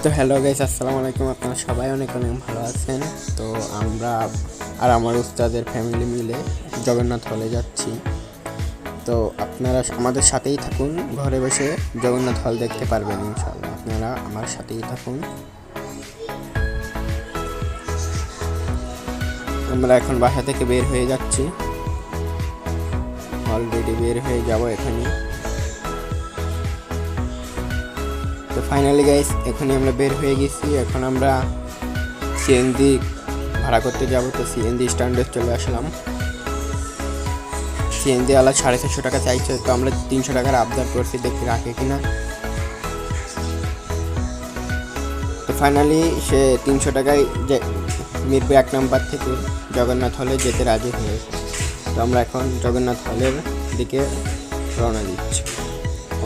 তো hello guys, আসসালামু আলাইকুম। আপনারা সবাই অনেক অনেক ভালো আছেন। তো আমরা আর আমার উস্তাদের ফ্যামিলি মিলে জগন্নাথ হলে যাচ্ছি। তো আপনারা আমাদের সাথেই থাকুন, ঘরে বসে জগন্নাথ হল দেখতে পারবেন ইনশাআল্লাহ। আপনারা আমার সাথেই থাকুন। আমরা এখন বাসা থেকে বের হয়ে যাচ্ছি, অলরেডি বের হয়ে যাব এখানে। তো ফাইনালি গাইস, এখনই আমরা বের হয়ে গেছি। এখন আমরা সিএনজি ভাড়া করতে যাব। তো সিএনজি স্ট্যান্ডে চলে আসলাম। সিএনজি আলা 450 টাকা চাইছে, তো আমরা 300 টাকার আবদার করছি, দেখি রাখে কিনা। তো ফাইনালি সে 300 টাকায় যে মিরপুর 1 নম্বর থেকে জগন্নাথ হলে যেতে রাজি হয়েছে। তো আমরা এখন জগন্নাথ হলের দিকে রওনা দিচ্ছি।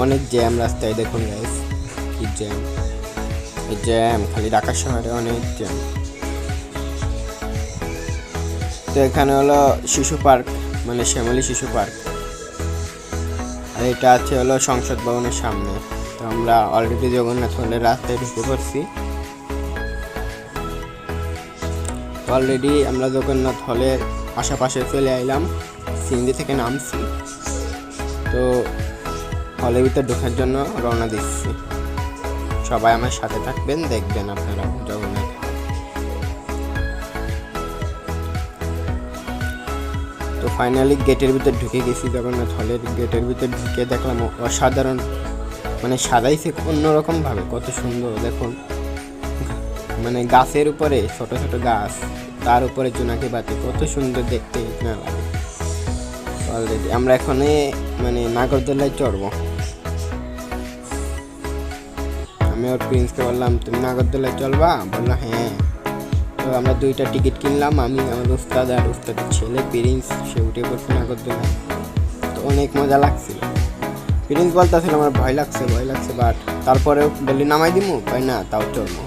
অনেক জ্যাম রাস্তায়, দেখুন গাইস, কি জ্যাম! এই জ্যাম খালি ঢাকা শহরে অনেক জ্যাম। তো এখানে হলো শিশু পার্ক, মানে শ্যামলী শিশু পার্ক, আর এটা আছে হলো সংসদ ভবনের সামনে। তো আমরা অলরেডি জগন্নাথ হলের রাস্তায় ঢুকে পড়ছি। অলরেডি আমরা জগন্নাথ হলের আশেপাশে চলে আইলাম, সিএনজি থেকে নামছি। তো হলের ভিতরে ঢোকার জন্য রওনা দিচ্ছি। সবাই আমার সাথে থাকবেন, দেখবেন আপনারা জগন্নাথ। তো ফাইনালি গেটের ভিতর ঢুকে গেছি, জগন্নাথ হলের গেটের ভিতর ঢুকে দেখলাম অসাধারণ, মানে সাজাইছে অন্যরকমভাবে, কত সুন্দর দেখুন। মানে গাছের উপরে ছোট ছোট গাছ, তার উপরে জোনাকি বাতি, কত সুন্দর দেখতে না লাগে। অলরেডি আমরা এখানে মানে নাগরদোলায় চড়বো। আমি ওর প্রিন্সকে বললাম, তুমি নাগরদোলায় চলবা? বললো হ্যাঁ। তো আমরা 2টা টিকিট কিনলাম, আমি, আমার উস্তাদ আর উস্তাদের ছেলে প্রিন্স, সে উঠে পড়ছে নাগরদোলায়। তো অনেক মজা লাগছিল। প্রিন্স বলতেছিল আমার ভয় লাগছে, বাট তারপরেও বললি নামাই দিমু, ভাই না তাও চলবো।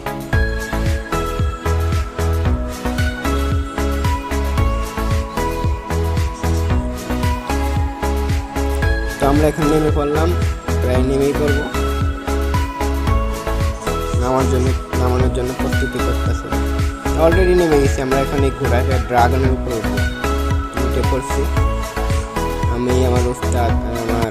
তো আমরা এখন নেমে পড়লাম, প্রায় নেমেই পড়বো। নামানোর জন্য প্রস্তুতি করতেছে। অলরেডি নেমে গেছি আমরা। এখানে ঘোড়ার ড্রাগনের উপরে উঠে পড়ছি, আমি, আমার উস্তাদ আর আমার